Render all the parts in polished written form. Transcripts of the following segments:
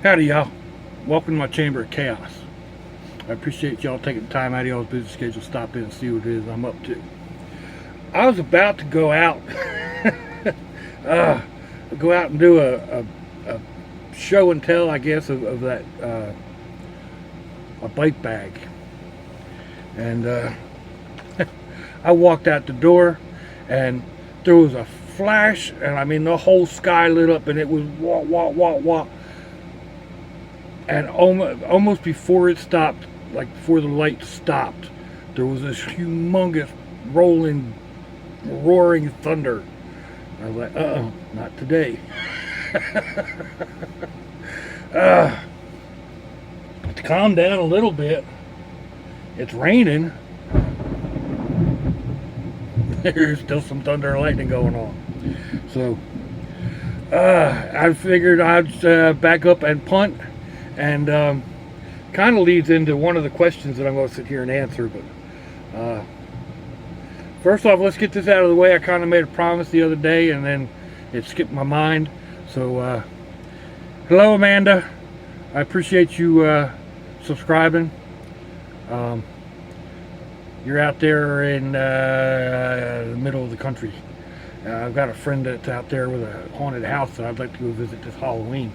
Howdy, y'all. Welcome to my chamber of chaos. I appreciate y'all taking the time out of y'all's busy schedule to stop in and see what it is I'm up to. I was about to go out, and do a show and tell, I guess, of that a bike bag, and I walked out the door, and there was a flash, and I mean the whole sky lit up, and it was wah wah wah wah. And almost before it stopped, like before the light stopped, there was this humongous rolling, roaring thunder. I was like, uh-oh, not today. To calm down a little bit, it's raining. There's still some thunder and lightning going on. So, I figured I'd back up and punt. And kind of leads into one of the questions that I'm going to sit here and answer. But first off, let's get this out of the way. I kind of made a promise the other day, and then it skipped my mind. So, hello, Amanda. I appreciate you subscribing. You're out there in the middle of the country. I've got a friend that's out there with a haunted house that I'd like to go visit this Halloween.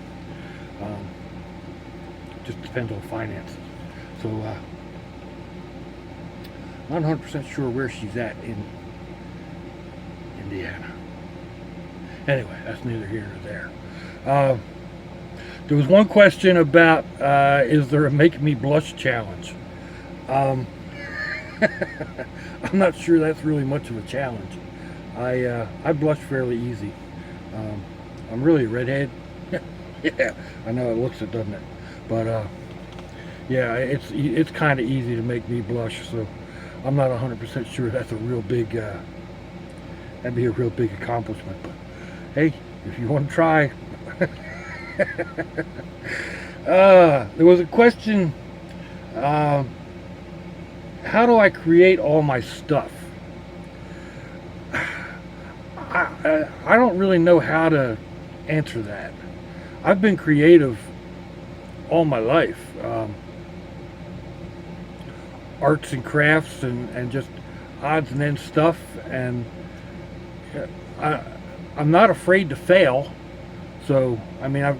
Just depends on finances. So, not 100% sure where she's at in Indiana. Anyway, that's neither here nor there. There was one question about, is there a Make Me Blush challenge? I'm not sure that's really much of a challenge. I blush fairly easy. I'm really a redhead. Yeah, I know it looks it, doesn't it? But yeah, it's kind of easy to make me blush, so I'm not 100% sure that's a real big, that'd be a real big accomplishment. But hey, if you want to try. There was a question, how do I create all my stuff? I don't really know how to answer that. I've been creative all my life. Arts and crafts and just odds and ends stuff, and I'm not afraid to fail. So I mean, I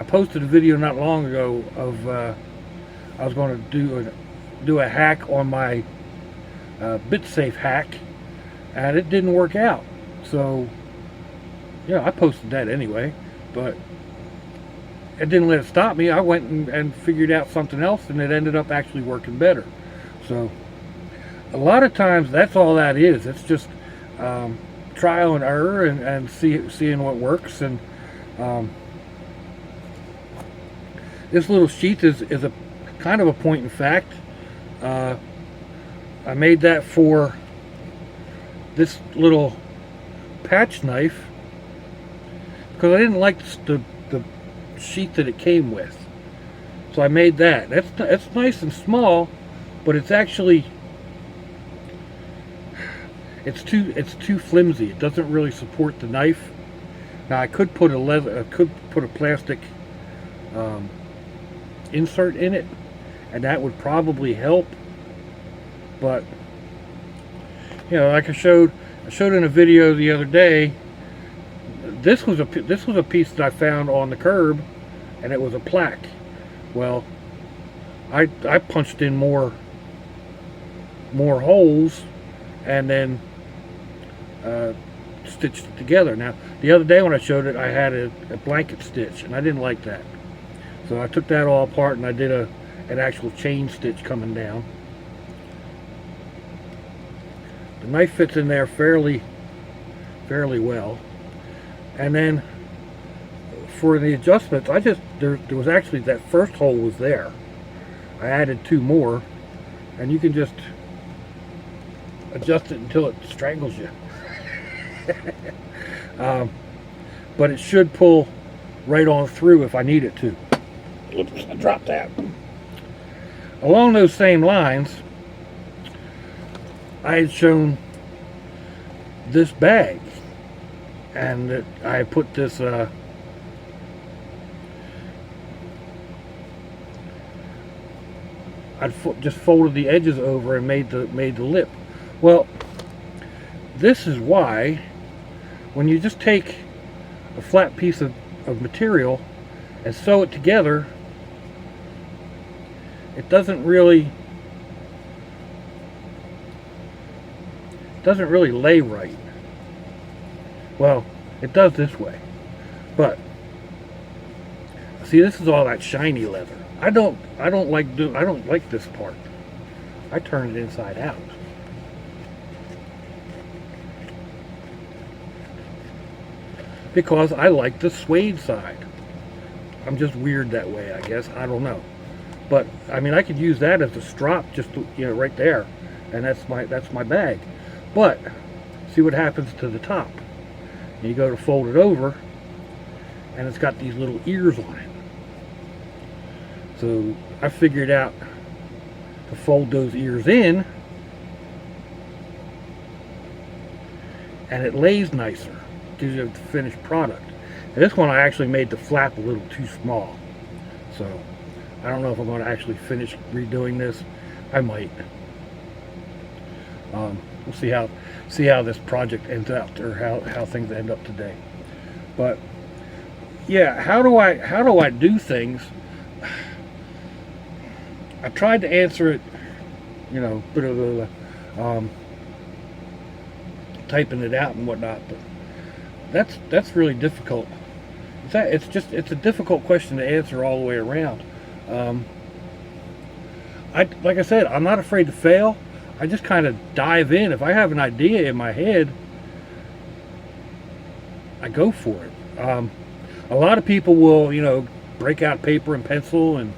posted a video not long ago of I was going to do a hack on my BitSafe hack, and it didn't work out. So yeah, I posted that anyway, but it didn't let it stop me. I went and figured out something else, and it ended up actually working better. So a lot of times that's all that is. It's just trial and error and seeing what works. And this little sheath is a kind of a point in fact. I made that for this little patch knife because I didn't like the sheath that it came with, so I made that. That's nice and small, but it's actually it's too flimsy. It doesn't really support the knife. Now I could put a plastic insert in it, and that would probably help. But you know, like I showed in a video the other day. This was a piece that I found on the curb, and it was a plaque. Well, I punched in more holes, and then stitched it together. Now, the other day when I showed it, I had a blanket stitch, and I didn't like that. So I took that all apart, and I did an actual chain stitch coming down. The knife fits in there fairly well. And then for the adjustments, there was actually, that first hole was there. I added 2 more, and you can just adjust it until it strangles you. But it should pull right on through if I need it to. Oops, I dropped that. Along those same lines, I had shown this bag, and I put this just folded the edges over and made the lip. Well, this is why when you just take a flat piece of material and sew it together, it doesn't really lay right. Well, it does this way, but see, this is all that shiny leather. I don't like this part. I turn it inside out. Because I like the suede side. I'm just weird that way, I guess. I don't know. But I mean, I could use that as a strap, just to, right there, and that's my bag. But see what happens to the top. You go to fold it over, and it's got these little ears on it. So I figured out to fold those ears in, and it lays nicer. Gives you the finished product. And this one I actually made the flap a little too small. So I don't know if I'm going to actually finish redoing this. I might. We'll see how this project ends up, or how things end up today. But yeah, how do I do things? I tried to answer it, bit of typing it out and whatnot, but that's really difficult. It's a difficult question to answer all the way around. Like I said, I'm not afraid to fail. I just kind of dive in. If I have an idea in my head, I go for it. A lot of people will, break out paper and pencil and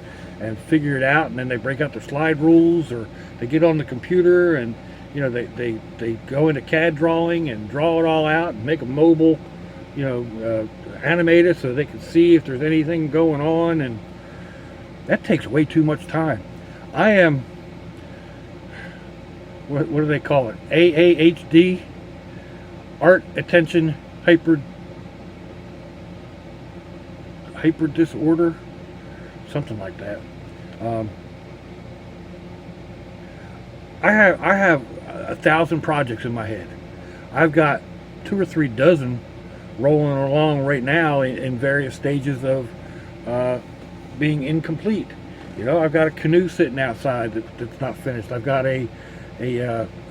figure it out, and then they break out their slide rules, or they get on the computer and they go into CAD drawing and draw it all out and make a mobile, animate it so they can see if there's anything going on, and that takes way too much time. I am, what do they call it? AAHD, art attention hyper disorder, something like that. I have 1,000 projects in my head. I've got 2 or 3 dozen rolling along right now in various stages of being incomplete. I've got a canoe sitting outside that's not finished. I've got a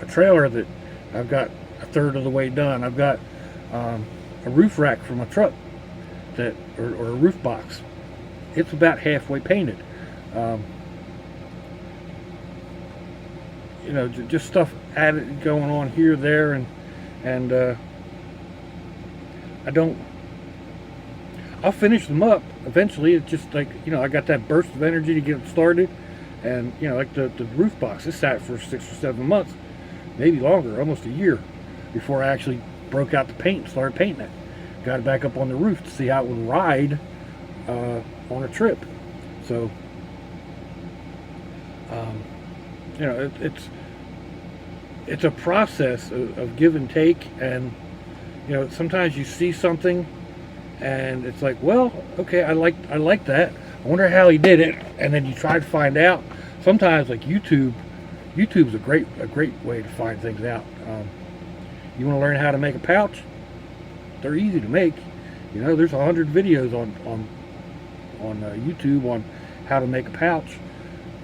trailer that I've got 1/3 of the way done. I've got a roof rack from a truck or a roof box. It's about halfway painted. Just stuff added going on here, there, and I'll finish them up eventually. It's just like, I got that burst of energy to get it started, and like the roof box, it sat for 6 or 7 months, maybe longer, almost a year, before I actually broke out the paint and started painting it. Got it back up on the roof to see how it would ride on a trip. So it's a process of give and take, and sometimes you see something and it's like, well, okay, I like that, I wonder how he did it, and then you try to find out. Sometimes, like YouTube's a great way to find things out. You want to learn how to make a pouch? They're easy to make. There's 100 videos on YouTube on how to make a pouch.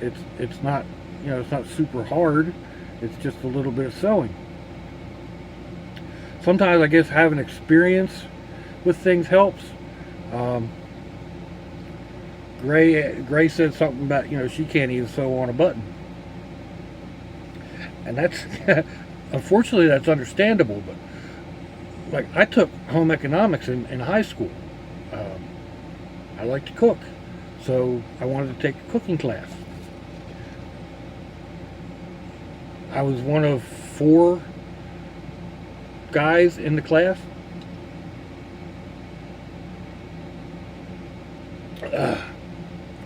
It's not it's not super hard. It's just a little bit of sewing. Sometimes I guess having experience with things helps. Gray said something about she can't even sew on a button, and that's unfortunately that's understandable. But like, I took home economics in high school. I like to cook, so I wanted to take a cooking class. I was one of 4 guys in the class.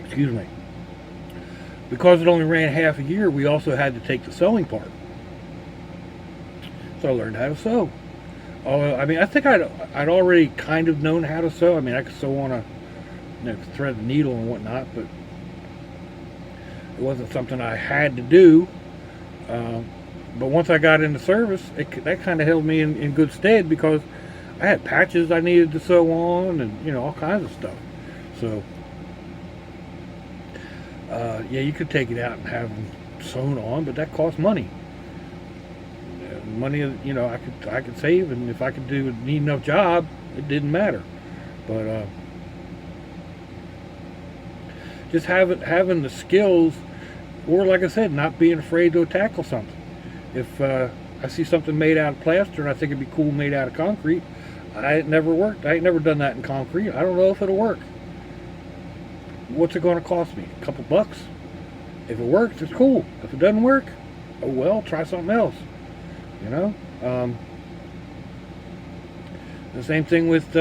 Excuse me. Because it only ran half a year, we also had to take the sewing part. So I learned how to sew. I mean, I think I'd already kind of known how to sew. I mean, I could sew on a thread the needle and whatnot, but It wasn't something I had to do. But once I got into service, that kind of held me in good stead, because I had patches I needed to sew on, and all kinds of stuff. So yeah, you could take it out and have them sewn on, but that costs money. Money, I could save, and if I could do a neat enough job, it didn't matter. But just having the skills, or like I said, not being afraid to tackle something. If I see something made out of plaster and I think it'd be cool made out of concrete, I ain't never done that in concrete. I don't know if it'll work. What's it going to cost me? A couple bucks? If it works, it's cool. If it doesn't work, oh well, try something else. The same thing with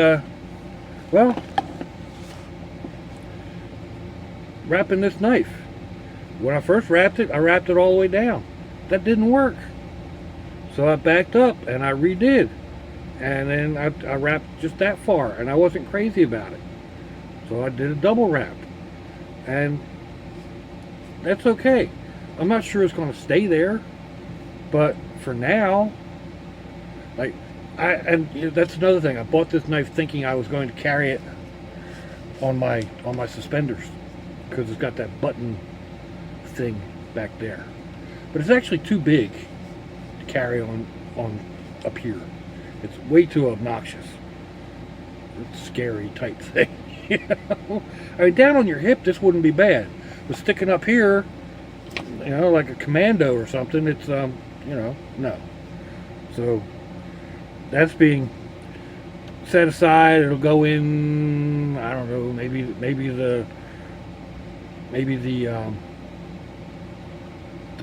wrapping this knife. When I first wrapped it, I wrapped it all the way down. That didn't work. So I backed up and I redid. And then I wrapped just that far, and I wasn't crazy about it. So I did a double wrap. And that's okay. I'm not sure it's going to stay there, but for now, that's another thing. I bought this knife thinking I was going to carry it on my suspenders, because it's got that button thing back there. But it's actually too big to carry on up here. It's way too obnoxious. It's a scary type thing. I mean, down on your hip, this wouldn't be bad. But sticking up here, like a commando or something, it's no. So that's being set aside. It'll go in, I don't know, maybe the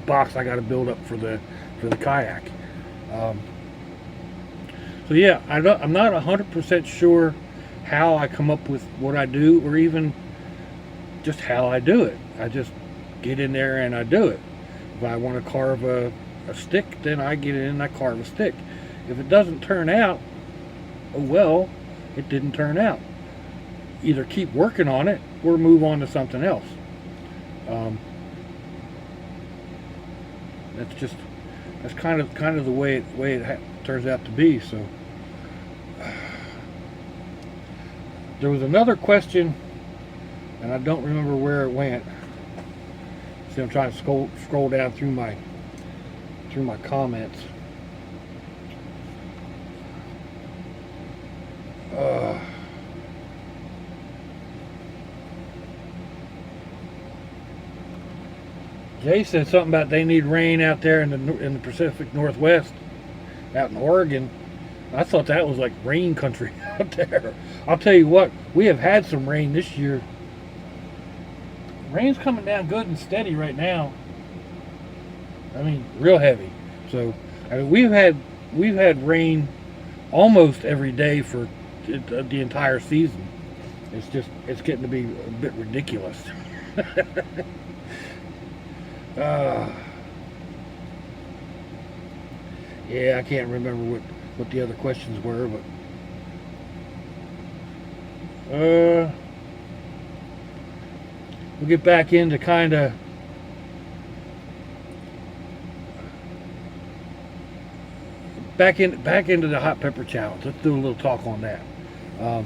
box I got to build up for the kayak. So yeah, I'm not 100% sure how I come up with what I do, or even just how I do it. I just get in there and I do it. If I want to carve a stick, then I get in and I carve a stick. If it doesn't turn out, oh well, it didn't turn out. Either keep working on it or move on to something else. That's kind of the way it turns out to be. So there was another question, and I don't remember where it went. See, I'm trying to scroll down through my comments. Jay said something about they need rain out there in the Pacific Northwest, out in Oregon. I thought that was like rain country out there. I'll tell you what, we have had some rain this year. Rain's coming down good and steady right now. I mean, real heavy. So, I mean, we've had rain almost every day for the entire season. It's getting to be a bit ridiculous. Yeah, I can't remember what the other questions were, but we'll get back into back into the hot pepper challenge. Let's do a little talk on that, or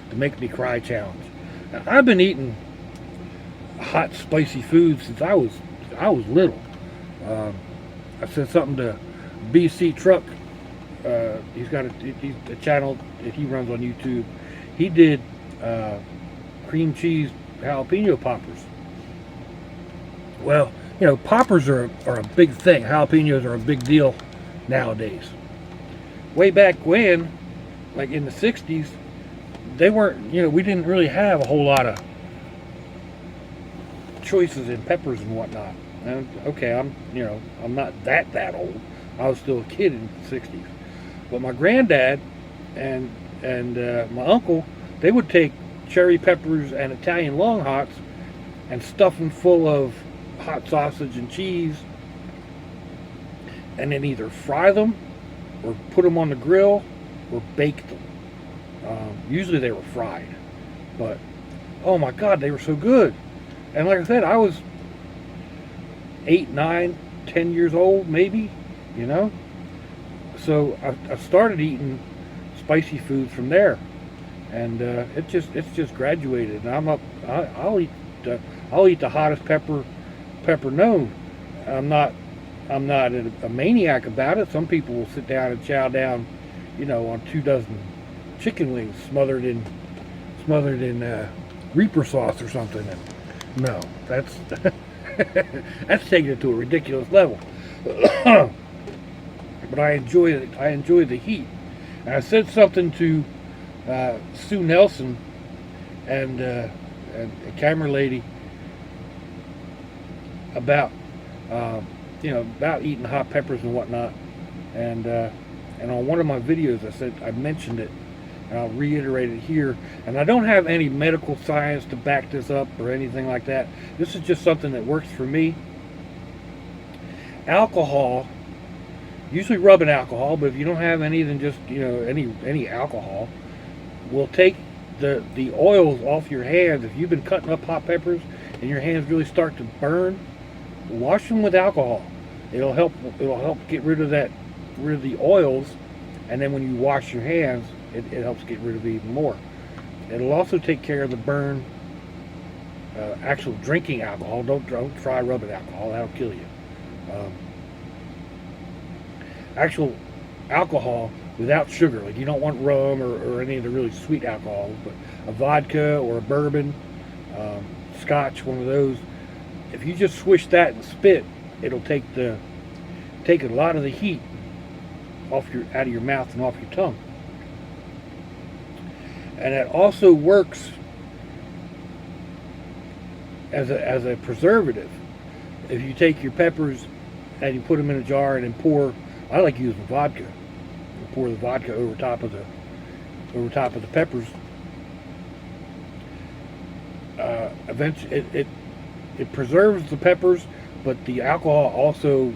the make me cry challenge. Now, I've been eating hot, spicy food since I was little. I said something to BC Truck. He's got a channel that he runs on YouTube. He did cream cheese jalapeno poppers. Well, poppers are a big thing. Jalapenos are a big deal nowadays. Way back when, like in the 60s, they weren't, we didn't really have a whole lot of choices in peppers and whatnot. And okay, I'm not that old. I was still a kid in the 60s. But my granddad and my uncle, they would take cherry peppers and Italian long hots and stuff them full of hot sausage and cheese, and then either fry them or put them on the grill or bake them. Usually they were fried, but oh my God, they were so good. And like I said, I was 8, 9, 10 years old, maybe, you know. So I started eating spicy foods from there, and it's just graduated. And I'll eat the hottest pepper known. I'm not a maniac about it. Some people will sit down and chow down, you know, on 2 dozen chicken wings smothered in Reaper sauce or something. And no, that's that's taking it to a ridiculous level. But I enjoy it. I enjoy the heat. And I said something to Sue Nelson and a camera lady about about eating hot peppers and whatnot. And on one of my videos, I mentioned it, and I'll reiterate it here. And I don't have any medical science to back this up or anything like that. This is just something that works for me. Alcohol, usually rubbing alcohol, but if you don't have any, then just any alcohol will take the oils off your hands. If you've been cutting up hot peppers and your hands really start to burn, wash them with alcohol. It'll help get rid of the oils, and then when you wash your hands, it helps get rid of it even more. It'll also take care of the burn. Actual drinking alcohol, don't try rubbing alcohol, that'll kill you. Actual alcohol without sugar, like you don't want rum or any of the really sweet alcohols, but a vodka or a bourbon, scotch, one of those. If you just swish that and spit, it'll take a lot of the heat out of your mouth and off your tongue. And it also works as a preservative. If you take your peppers and you put them in a jar and then pour, I like using vodka. You pour the vodka over top of the peppers. Eventually, it preserves the peppers, but the alcohol also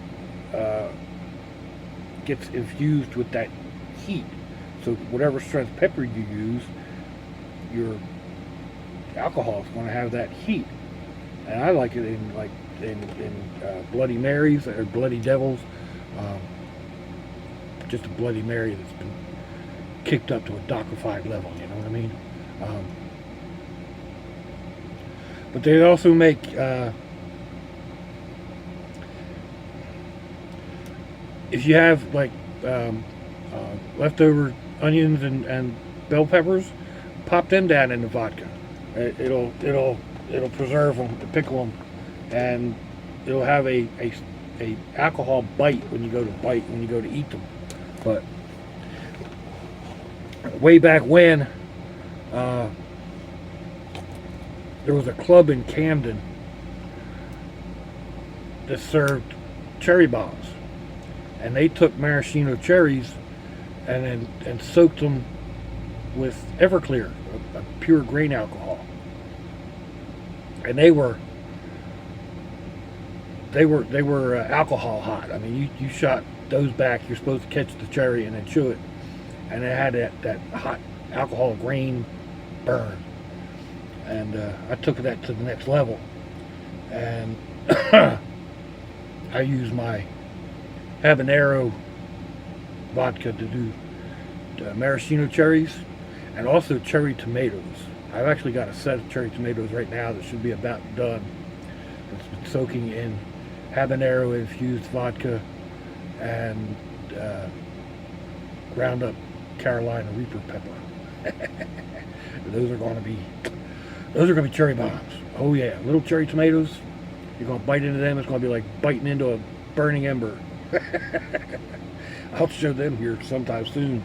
gets infused with that heat. So whatever strength pepper you use, your alcohol is going to have that heat. And I like it in Bloody Marys or Bloody Devils. Just a Bloody Mary that's been kicked up to a dockified level, you know what I mean? But they also make if you have like leftover onions and bell peppers, pop them down in the vodka. It'll preserve them, pickle them, and it'll have a alcohol bite when you go to eat them. But way back when, there was a club in Camden that served cherry bombs, and they took maraschino cherries and soaked them with Everclear, a pure grain alcohol, and they were alcohol hot. I mean, you shot those back, you're supposed to catch the cherry and then chew it, and it had that hot alcohol grain burn. And I took that to the next level, and I used my habanero vodka to do maraschino cherries and also cherry tomatoes. I've actually got a set of cherry tomatoes right now that should be about done. It's been soaking in habanero infused vodka and ground up Carolina Reaper pepper. Those are going to be cherry bombs. Oh yeah, little cherry tomatoes. You're going to bite into them. It's going to be like biting into a burning ember. I'll show them here sometime soon.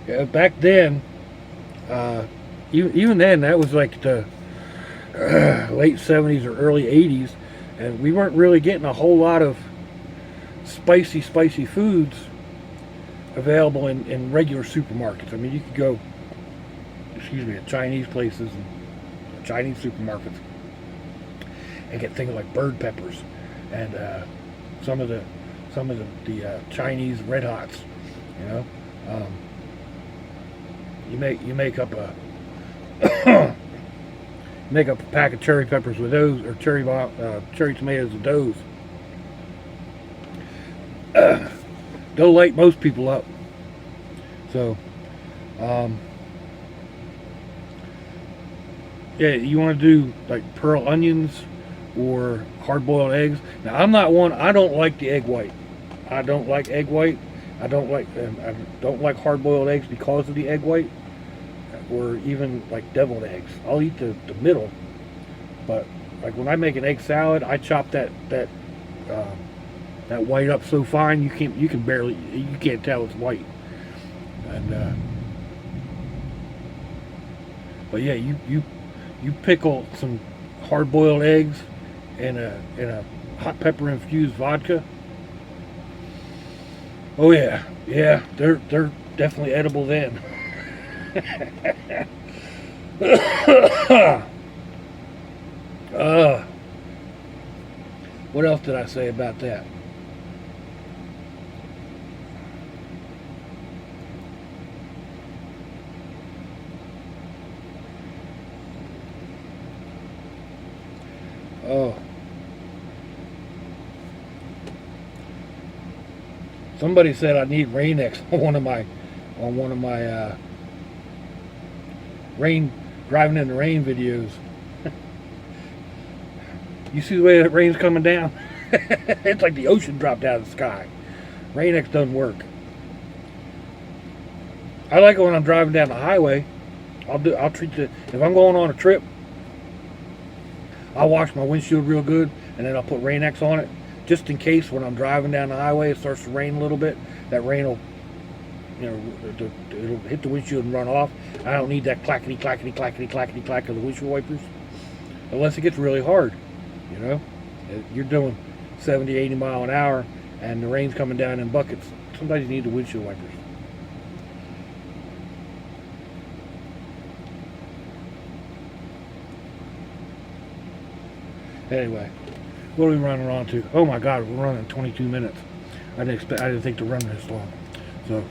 Yeah, back then, even then, that was like the late 70s or early 80s, and we weren't really getting a whole lot of spicy foods available in regular supermarkets. I mean, you could go, at Chinese places and Chinese supermarkets and get things like bird peppers and some of the Chinese red hots. You know, you make up Make up a pack of cherry peppers with those, or cherry tomatoes with those. They'll light most people up. So, yeah, you want to do like pearl onions or hard-boiled eggs. Now, I'm not one. I don't like the egg white. I don't like egg white. I don't like hard-boiled eggs because of the egg white, or even like deviled eggs. I'll eat the middle, but like when I make an egg salad, I chop that white up so fine you can't tell it's white. And but yeah, you pickle some hard-boiled eggs in a hot pepper infused vodka. Oh yeah, they're definitely edible then. What else did I say about that? Oh, somebody said I need Rain-X on one of my driving in the rain videos. You see the way that rain's coming down? It's like the ocean dropped out of the sky. Rain-X doesn't work. I like it when I'm driving down the highway. If I'm going on a trip, I'll wash my windshield real good, and then I'll put Rain-X on it, just in case when I'm driving down the highway it starts to rain a little bit. That rain will, it'll hit the windshield and run off. I don't need that clackety clackety clackety clackety clack of the windshield wipers, unless it gets really hard. You're doing 70, 80 mile an hour, and the rain's coming down in buckets. Somebody needs the windshield wipers. Anyway, what are we running on to? Oh my God, we're running 22 minutes. I didn't think to run this long. So,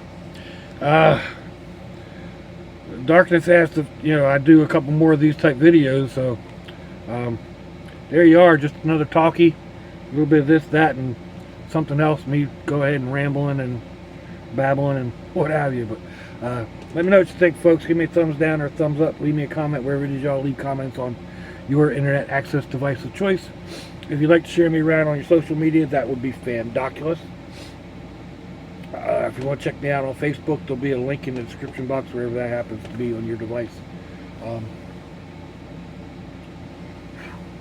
Darkness asked if I do a couple more of these type videos. So, there you are, just another talkie, a little bit of this, that, and something else. Me go ahead and rambling and babbling and what have you. But let me know what you think, folks. Give me a thumbs down or a thumbs up. Leave me a comment wherever it is y'all leave comments on your internet access device of choice. If you'd like to share me around on your social media, that would be fandoculous. If you want to check me out on Facebook, there'll be a link in the description box wherever that happens to be on your device.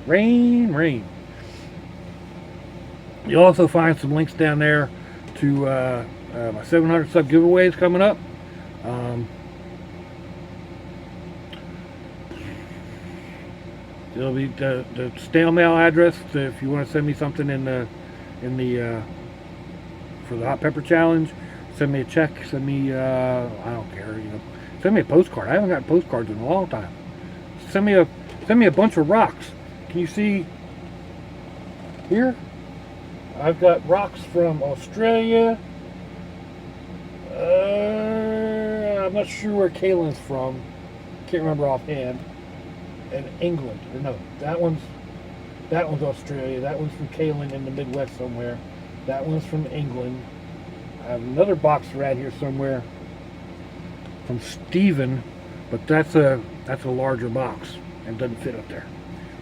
Rain. You'll also find some links down there to my 700 sub giveaways coming up. It'll be the snail mail address if you want to send me something for the hot pepper challenge. Send me a check. Send me I don't care. Send me a postcard. I haven't got postcards in a long time. Send me a bunch of rocks. Can you see here? I've got rocks from Australia. I'm not sure where Kaylin's from. Can't remember offhand. And England. No, that one's Australia. That one's from Kaylin in the Midwest somewhere. That one's from England. I have another box around here somewhere from Stephen, but that's a larger box and doesn't fit up there.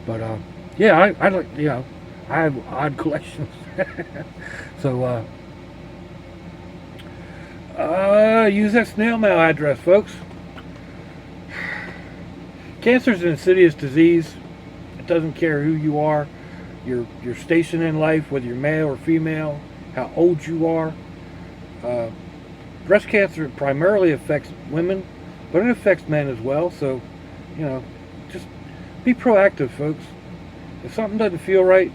But yeah, I like I have odd collections. So use that snail mail address, folks. Cancer is an insidious disease. It doesn't care who you are, your station in life, whether you're male or female, how old you are. Breast cancer primarily affects women, but it affects men as well. So, just be proactive, folks. If something doesn't feel right,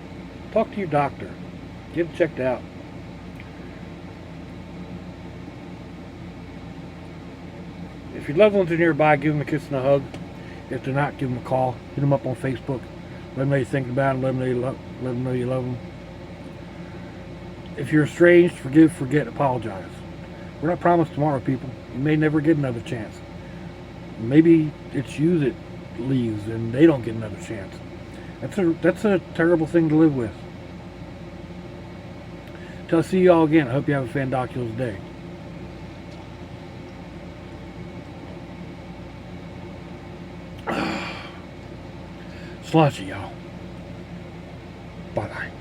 talk to your doctor. Get it checked out. If your loved ones are nearby, give them a kiss and a hug. If they're not, give them a call. Hit them up on Facebook. Let them know you're thinking about them. Let them know you love them. If you're estranged, forgive, forget, apologize. We're not promised tomorrow, people. You may never get another chance. Maybe it's you that leaves and they don't get another chance. That's a terrible thing to live with. Till I see y'all again, I hope you have a fandoculous day. Slushy, y'all. Bye-bye.